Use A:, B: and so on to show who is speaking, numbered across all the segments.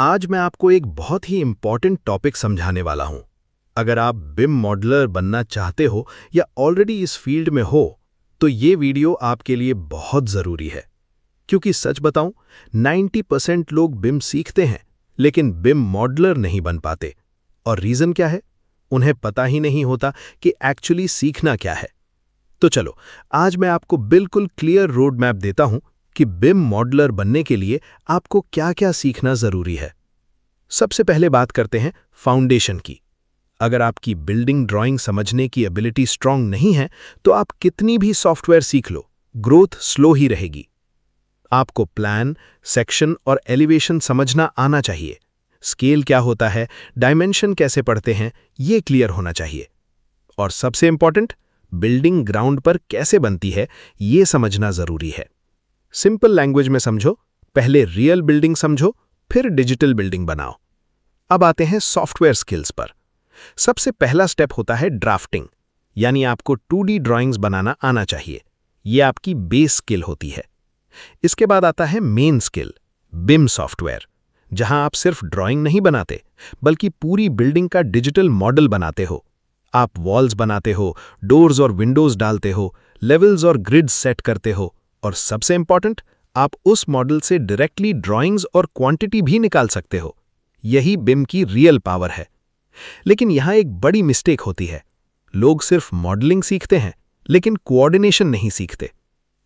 A: आज मैं आपको एक बहुत ही इंपॉर्टेंट टॉपिक समझाने वाला हूं। अगर आप बिम मॉडलर बनना चाहते हो या ऑलरेडी इस फील्ड में हो, तो ये वीडियो आपके लिए बहुत ज़रूरी है। क्योंकि सच बताऊं, 90% लोग बिम सीखते हैं, लेकिन बिम मॉडलर नहीं बन पाते। और रीज़न क्या है? उन्हें पता ही नहीं होता कि एक्चुअली सीखना क्या है। तो चलो, आज मैं आपको बिल्कुल क्लियर रोड मैप देता हूं कि बिम मॉडलर बनने के लिए आपको क्या-क्या सीखना ज़रूरी है। सबसे पहले बात करते हैं फाउंडेशन की। अगर आपकी बिल्डिंग ड्राइंग समझने की एबिलिटी स्ट्रांग नहीं है, तो आप कितनी भी सॉफ्टवेयर सीख लो, ग्रोथ स्लो ही रहेगी। आपको प्लान, सेक्शन और एलिवेशन समझना आना चाहिए। स्केल क्या होता है, डायमेंशन कैसे पढ़ते हैं, ये क्लियर होना चाहिए। और सबसे इंपॉर्टेंट, बिल्डिंग ग्राउंड पर कैसे बनती है, ये समझना ज़रूरी है। सिंपल लैंग्वेज में समझो, पहले रियल बिल्डिंग समझो, फिर डिजिटल बिल्डिंग बनाओ। अब आते हैं सॉफ्टवेयर स्किल्स पर। सबसे पहला स्टेप होता है ड्राफ्टिंग, यानी आपको 2D ड्राइंग्स बनाना आना चाहिए। ये आपकी बेस स्किल होती है। इसके बाद आता है मेन स्किल, बिम सॉफ्टवेयर, जहां आप सिर्फ ड्राइंग नहीं बनाते, बल्कि पूरी बिल्डिंग का डिजिटल मॉडल बनाते हो। आप वॉल्स बनाते हो, डोर्स और विंडोज डालते हो, लेवल्स और ग्रिड्स सेट करते हो, और सबसे इंपॉर्टेंट, आप उस मॉडल से डायरेक्टली ड्राइंग्स और क्वांटिटी भी निकाल सकते हो। यही बिम की रियल पावर है। लेकिन यहां एक बड़ी मिस्टेक होती है। लोग सिर्फ मॉडलिंग सीखते हैं, लेकिन कोऑर्डिनेशन नहीं सीखते।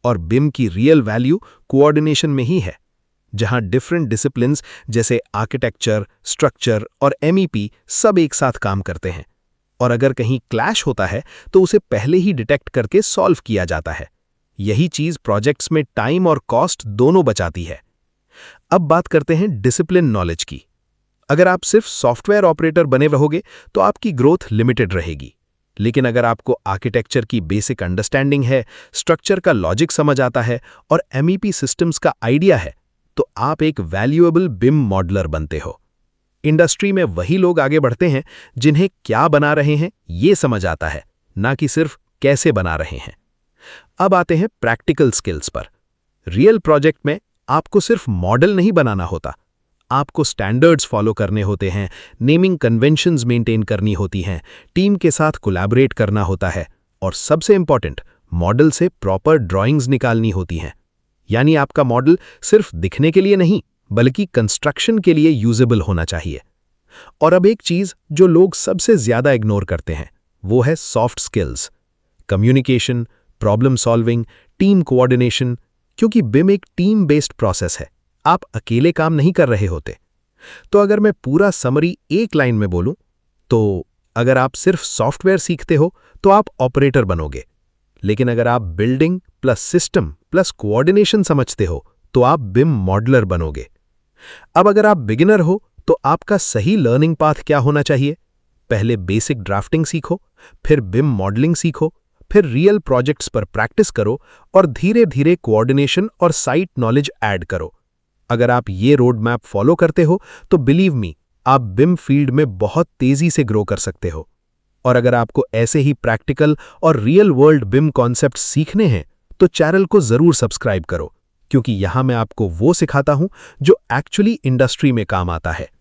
A: और बिम की रियल वैल्यू कोऑर्डिनेशन में ही है, जहां डिफरेंट डिसिप्लिन्स जैसे आर्किटेक्चर, स्ट्रक्चर और MEP सब एक साथ काम करते हैं। और अगर कहीं क्लैश होता है, तो उसे पहले ही डिटेक्ट करके सॉल्व किया जाता है। यही चीज प्रोजेक्ट्स में टाइम और कॉस्ट दोनों बचाती है। अब बात करते हैं डिसिप्लिन नॉलेज की। अगर आप सिर्फ सॉफ्टवेयर ऑपरेटर बने रहोगे, तो आपकी ग्रोथ लिमिटेड रहेगी। लेकिन अगर आपको आर्किटेक्चर की बेसिक अंडरस्टैंडिंग है, स्ट्रक्चर का लॉजिक समझ आता है और MEP सिस्टम्स का आइडिया है, तो आप एक वैल्यूएबल बिम मॉडलर बनते हो। इंडस्ट्री में वही लोग आगे बढ़ते हैं जिन्हें क्या बना रहे हैं ये समझ आता है, ना कि सिर्फ कैसे बना रहे हैं। अब आते हैं प्रैक्टिकल स्किल्स पर। रियल प्रोजेक्ट में आपको सिर्फ मॉडल नहीं बनाना होता, आपको स्टैंडर्ड्स फॉलो करने होते हैं, नेमिंग कन्वेंशंस मेंटेन करनी होती हैं, टीम के साथ कोलैबोरेट करना होता है, और सबसे इंपॉर्टेंट, मॉडल से प्रॉपर ड्राइंग्स निकालनी होती हैं। यानी आपका मॉडल सिर्फ दिखने के लिए नहीं, बल्कि कंस्ट्रक्शन के लिए यूजेबल होना चाहिए। और अब एक चीज जो लोग सबसे ज्यादा इग्नोर करते हैं, वो है soft skills, communication, problem solving, team coordination. क्योंकि बिम एक टीम बेस्ड प्रोसेस है, आप अकेले काम नहीं कर रहे होते। तो अगर मैं पूरा समरी एक लाइन में बोलूं, तो अगर आप सिर्फ सॉफ्टवेयर सीखते हो, तो आप ऑपरेटर बनोगे। लेकिन अगर आप building plus system plus coordination समझते हो, तो आप बिम मॉडलर बनोगे। अब अगर आप बिगिनर हो, तो आपका सही लर्निंग पाथ क्या होना चाहिए? पहले बेसिक ड्राफ्टिंग सीखो, फिर बिम मॉडलिंग सीखो, फिर रियल प्रोजेक्ट्स पर प्रैक्टिस करो, और धीरे धीरे कोऑर्डिनेशन और साइट नॉलेज ऐड करो। अगर आप ये रोड मैप फॉलो करते हो, तो बिलीव मी, आप बिम फील्ड में बहुत तेजी से ग्रो कर सकते हो। और अगर आपको ऐसे ही प्रैक्टिकल और रियल वर्ल्ड बिम कॉन्सेप्ट सीखने हैं, तो चैनल को जरूर सब्सक्राइब करो, क्योंकि यहां मैं आपको वो सिखाता हूं जो एक्चुअली इंडस्ट्री में काम आता है।